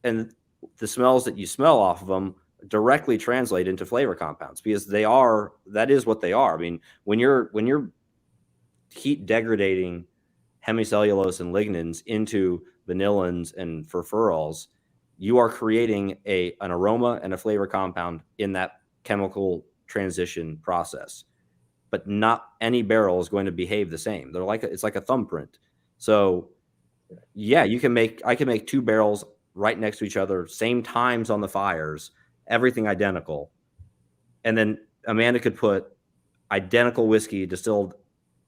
And the smells that you smell off of them directly translate into flavor compounds because that is what they are. I mean, when you're heat degrading hemicellulose and lignins into vanillins and furfurols, you are creating an aroma and a flavor compound in that chemical transition process. But not any barrel is going to behave the same. It's like a thumbprint. So yeah, I can make two barrels right next to each other, same times on the fires, everything identical. And then Amanda could put identical whiskey distilled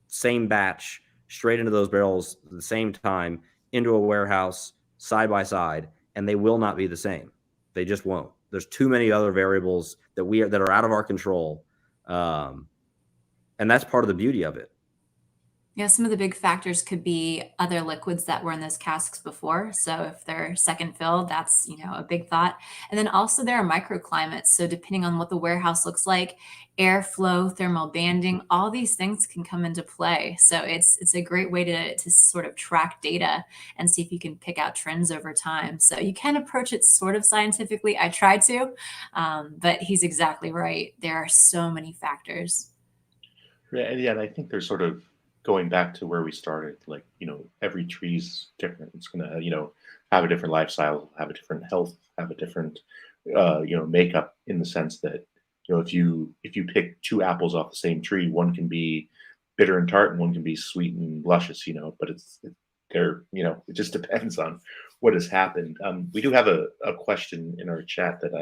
same batch straight into those barrels at the same time into a warehouse side by side, and they will not be the same. They just won't. There's too many other variables that are out of our control, and that's part of the beauty of it.
Yeah, some of the big factors could be other liquids that were in those casks before. So if they're second filled, that's, a big thought. And then also there are microclimates. So depending on what the warehouse looks like, airflow, thermal banding, all these things can come into play. So it's a great way to sort of track data and see if you can pick out trends over time. So you can approach it sort of scientifically. I try to, but he's exactly right. There are so many factors.
Yeah, and I think there's sort of going back to where we started, like, every tree's different. It's going to, have a different lifestyle, have a different health, have a different, makeup, in the sense that, if you pick two apples off the same tree, one can be bitter and tart and one can be sweet and luscious, but it just depends on what has happened. We do have a question in our chat that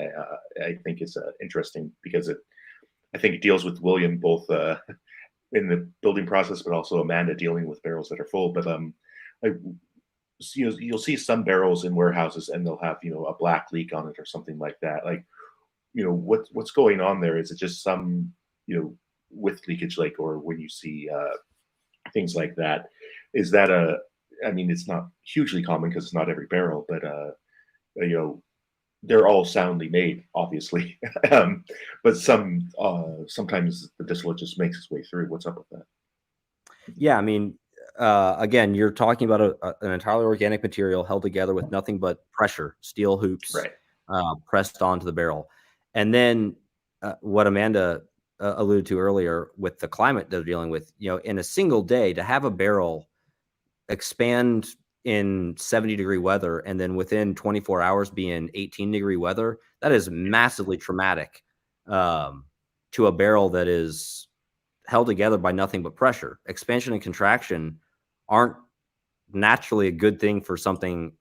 I think is interesting because I think it deals with William both in the building process, but also Amanda dealing with barrels that are full. But you'll see some barrels in warehouses and they'll have a black leak on it or something like that. Like, what's going on there? Is it just some with leakage, like, or when you see things like that, is that I mean, it's not hugely common because it's not every barrel, but they're all soundly made, obviously. But sometimes the distillate just makes its way through. What's up with that?
Yeah, I mean, again, you're talking about an entirely organic material held together with nothing but pressure, steel hoops,
Right.
Pressed onto the barrel. And then what Amanda alluded to earlier with the climate they're dealing with, in a single day, to have a barrel expand in 70-degree weather and then within 24 hours be in 18-degree weather, that is massively traumatic to a barrel that is held together by nothing but pressure. Expansion and contraction aren't naturally a good thing for something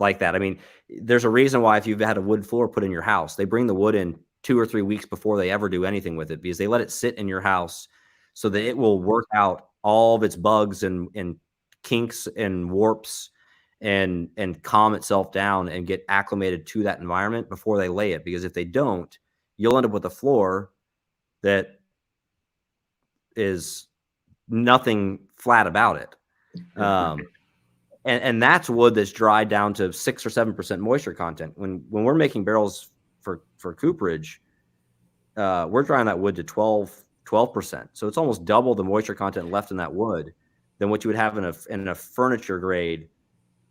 like that. I mean, there's a reason why if you've had a wood floor put in your house, they bring the wood in 2 or 3 weeks before they ever do anything with it, because they let it sit in your house so that it will work out all of its bugs and kinks and warps and calm itself down and get acclimated to that environment before they lay it. Because if they don't, you'll end up with a floor that is nothing flat about it. And that's wood that's dried down to 6 or 7% moisture content. When we're making barrels for cooperage, we're drying that wood to 12%. So it's almost double the moisture content left in that wood than what you would have in a furniture grade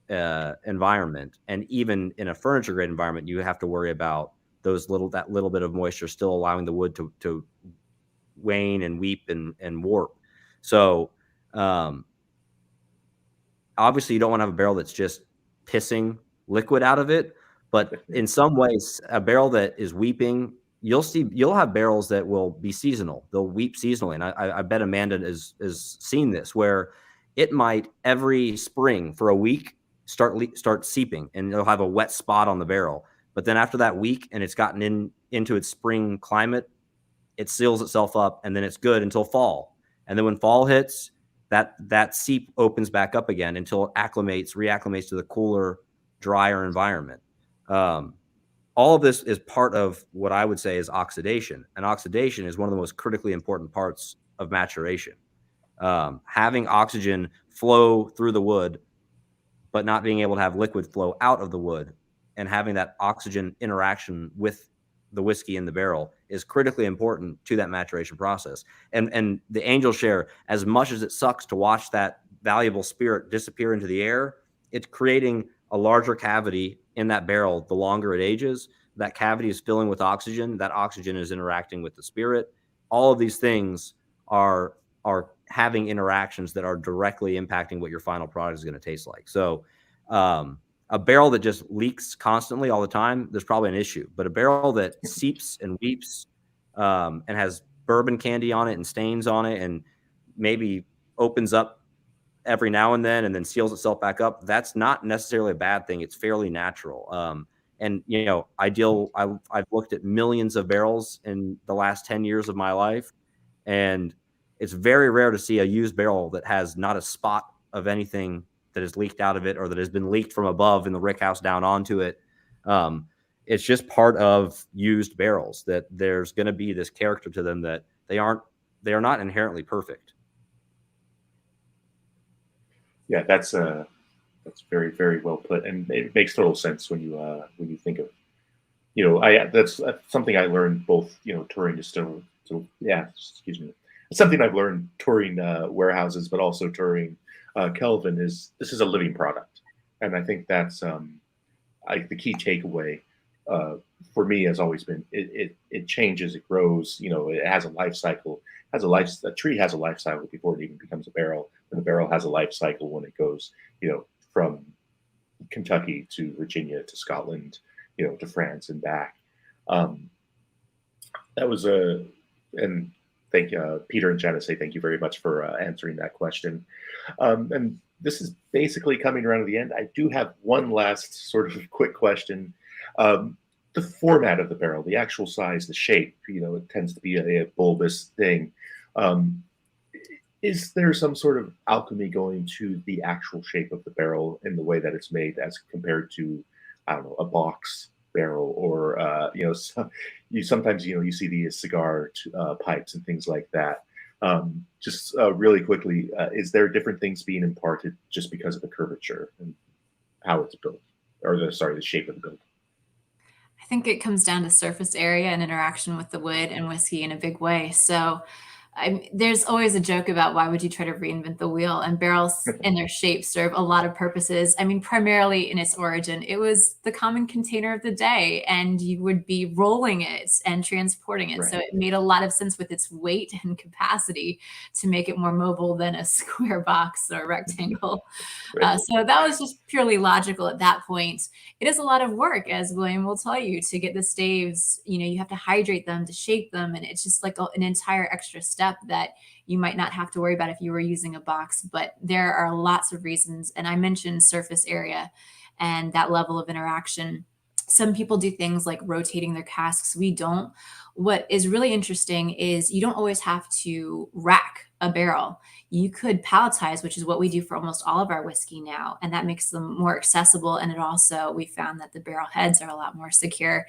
environment. And even in a furniture grade environment, you have to worry about that little bit of moisture still allowing the wood to wane and weep and warp. So obviously you don't want to have a barrel that's just pissing liquid out of it, but in some ways, a barrel that is weeping you'll have barrels that will be seasonal. They'll weep seasonally. And I bet Amanda has seen this, where it might every spring for a week start seeping, and it'll have a wet spot on the barrel. But then after that week, and it's gotten into its spring climate, it seals itself up, and then it's good until fall. And then when fall hits, that seep opens back up again until it reacclimates to the cooler, drier environment. All of this is part of what I would say is oxidation. And oxidation is one of the most critically important parts of maturation. Having oxygen flow through the wood, but not being able to have liquid flow out of the wood, and having that oxygen interaction with the whiskey in the barrel is critically important to that maturation process. And the angel share, as much as it sucks to watch that valuable spirit disappear into the air, it's creating a larger cavity in that barrel. The longer it ages, that cavity is filling with oxygen. That oxygen is interacting with the spirit. All of these things are having interactions that are directly impacting what your final product is going to taste like. So a barrel that just leaks constantly all the time, there's probably an issue. But a barrel that seeps and weeps and has bourbon candy on it and stains on it, and maybe opens up every now and then seals itself back up, that's not necessarily a bad thing. It's fairly natural. And I've looked at millions of barrels in the last 10 years of my life, and it's very rare to see a used barrel that has not a spot of anything that has leaked out of it, or that has been leaked from above in the rick house down onto it. It's just part of used barrels, that there's going to be this character to them, that they are not inherently perfect.
Yeah, that's very, very well put, and it makes total sense when you think of, that's something I learned both, touring distillery. So yeah, excuse me. It's something I've learned touring warehouses, but also touring Kelvin, this is a living product, and I think that's the key takeaway for me has always been it changes, it grows, it has a life cycle. A tree has a life cycle before it even becomes a barrel, and the barrel has a life cycle when it goes, from Kentucky to Virginia to Scotland, to France and back. That was and thank you, Peter and Janice, thank you very much for answering that question. And this is basically coming around to the end. I do have one last sort of quick question. The format of the barrel, the actual size, the shape, it tends to be a bulbous thing. Is there some sort of alchemy going to the actual shape of the barrel in the way that it's made as compared to, I don't know, a box barrel, or sometimes you see the cigar pipes and things like that. Just really quickly, is there different things being imparted just because of the curvature and how it's built, or the shape of the build?
I think it comes down to surface area and interaction with the wood and whiskey in a big way. So there's always a joke about why would you try to reinvent the wheel, and barrels and their shape serve a lot of purposes. I mean, primarily in its origin, it was the common container of the day, and you would be rolling it and transporting it. Right. So it made a lot of sense with its weight and capacity to make it more mobile than a square box or rectangle. Right. So that was just purely logical at that point. It is a lot of work, as William will tell you, to get the staves. You have to hydrate them, to shape them, and it's just like an entire extra step that you might not have to worry about if you were using a box. But there are lots of reasons, and I mentioned surface area and that level of interaction. Some people do things like rotating their casks. We don't. What is really interesting is you don't always have to rack a barrel. You could palletize, which is what we do for almost all of our whiskey now, and that makes them more accessible. And it also, we found that the barrel heads are a lot more secure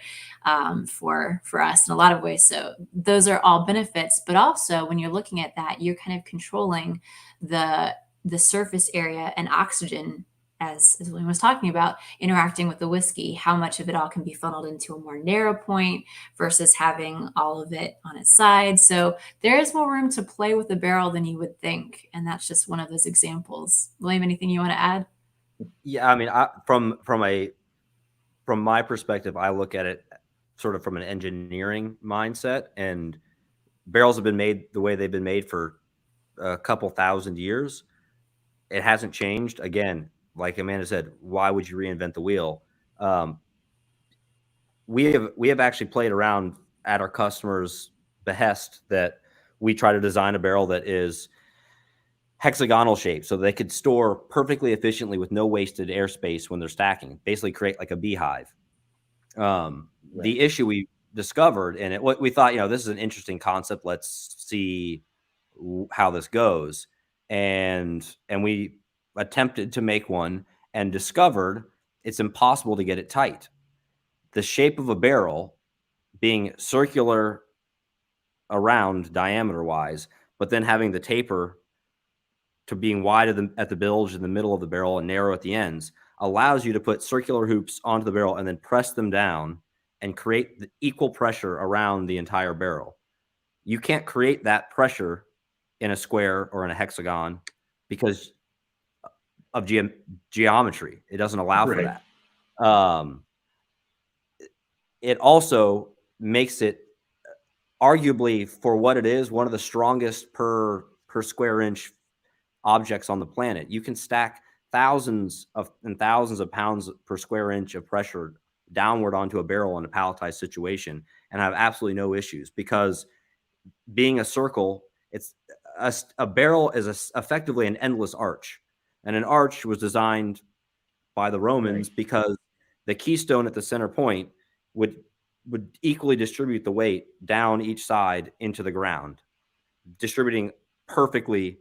for us in a lot of ways. So those are all benefits. But also, when you're looking at that, you're kind of controlling the surface area and oxygen, as William was talking about, interacting with the whiskey, how much of it all can be funneled into a more narrow point versus having all of it on its side. So there is more room to play with the barrel than you would think. And that's just one of those examples. William, anything you want to add?
Yeah, I mean, from my perspective, I look at it sort of from an engineering mindset, and barrels have been made the way they've been made for a couple thousand years. It hasn't changed. Again, like Amanda said, why would you reinvent the wheel? We have actually played around at our customers' behest that we try to design a barrel that is hexagonal shape so they could store perfectly efficiently with no wasted airspace when they're stacking, basically create like a beehive. The issue we discovered, and what we thought, this is an interesting concept. Let's see how this goes. And we attempted to make one and discovered it's impossible to get it tight. The shape of a barrel being circular around diameter wise, but then having the taper to being wide at the bilge in the middle of the barrel and narrow at the ends allows you to put circular hoops onto the barrel and then press them down and create the equal pressure around the entire barrel. You can't create that pressure in a square or in a hexagon because of geometry. It doesn't allow for that. It also makes it arguably, for what it is, one of the strongest per square inch objects on the planet. You can stack thousands of pounds per square inch of pressure downward onto a barrel in a palletized situation and have absolutely no issues, because being a circle, it's a barrel is effectively an endless arch, and an arch was designed by the Romans because the keystone at the center point would equally distribute the weight down each side into the ground, distributing perfectly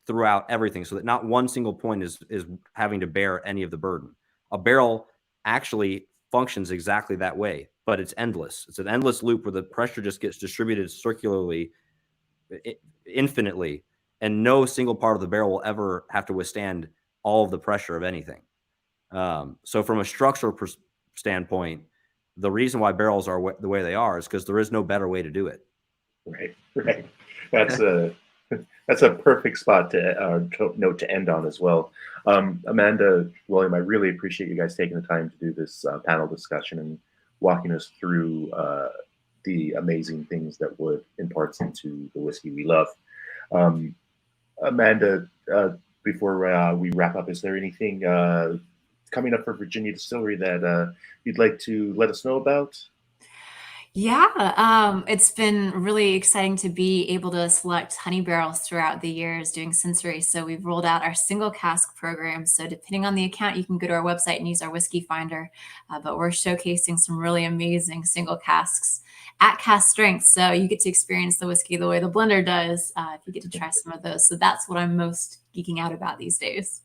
throughout everything so that not one single point is having to bear any of the burden. A barrel actually functions exactly that way, but it's endless. It's an endless loop where the pressure just gets distributed circularly, infinitely, and no single part of the barrel will ever have to withstand all of the pressure of anything. So from a structural standpoint, the reason why barrels are the way they are is because there is no better way to do it.
Right. That's a perfect spot to note to end on as well. Amanda, William, I really appreciate you guys taking the time to do this panel discussion and walking us through the amazing things that wood imparts into the whiskey we love. Amanda, before we wrap up, is there anything coming up for Virginia Distillery that you'd like to let us know about?
Yeah, it's been really exciting to be able to select honey barrels throughout the years doing sensory. So we've rolled out our single cask program. So depending on the account, you can go to our website and use our whiskey finder. But we're showcasing some really amazing single casks at cask strength. So you get to experience the whiskey the way the blender does if you get to try some of those. So that's what I'm most geeking out about these days.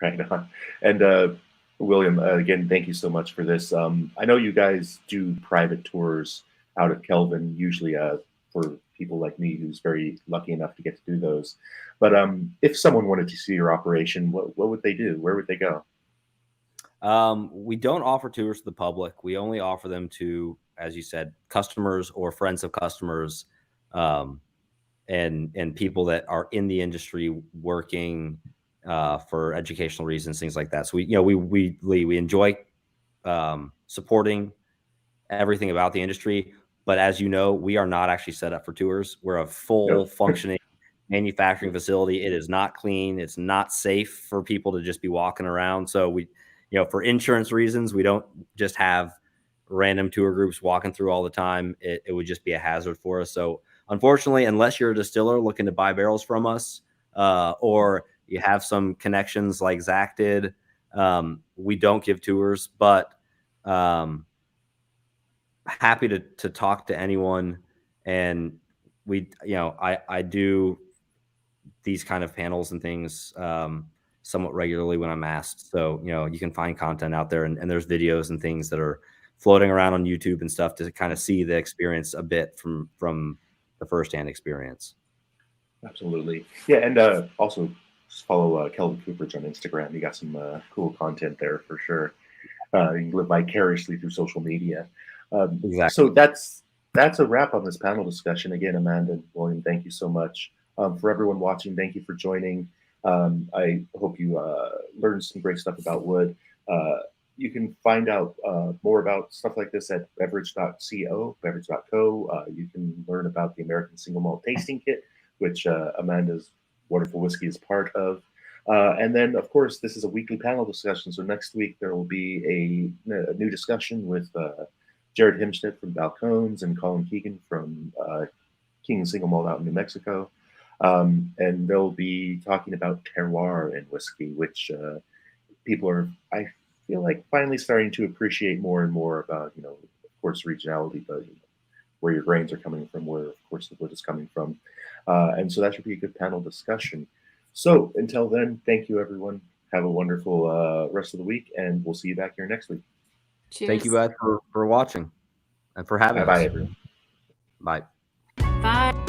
Right on. And William, again, thank you so much for this. I know you guys do private tours out of Kelvin, usually for people like me who's very lucky enough to get to do those. But if someone wanted to see your operation, what would they do? Where would they go?
We don't offer tours to the public. We only offer them to, as you said, customers or friends of customers, and people that are in the industry working for educational reasons, things like that. So we enjoy supporting everything about the industry, but as you know, we are not actually set up for tours. We're a full functioning manufacturing facility. It is not clean. It's not safe for people to just be walking around. So we, for insurance reasons, we don't just have random tour groups walking through all the time. It would just be a hazard for us. So unfortunately, unless you're a distiller looking to buy barrels from us, or you have some connections like Zach did, we don't give tours, but happy to talk to anyone. And I do these kind of panels and things somewhat regularly when I'm asked. So, you can find content out there, and there's videos and things that are floating around on YouTube and stuff to kind of see the experience a bit from the firsthand experience.
Absolutely. Yeah. And also follow Kelvin Cooperage on Instagram. You got some cool content there for sure. You can live vicariously through social media.
Exactly.
So that's a wrap on this panel discussion. Again, Amanda and William, thank you so much. For everyone watching, thank you for joining. I hope you learned some great stuff about wood. You can find out more about stuff like this at bevridge.co. You can learn about the American Single Malt Tasting Kit, which Amanda's wonderful whiskey is part of. And then, of course, this is a weekly panel discussion. So next week there will be a new discussion with Jared Himstead from Balcones and Colin Keegan from King Single Malt out in New Mexico. And they'll be talking about terroir in whiskey, which people are, I feel like, finally starting to appreciate more and more about, of course, regionality, but where your grains are coming from, where, of course, the wood is coming from. And so that should be a good panel discussion. So until then, thank you, everyone. Have a wonderful rest of the week, and we'll see you back here next week.
Cheers.
Thank you guys for watching and for having us.
Bye, everyone.
Bye.
Bye.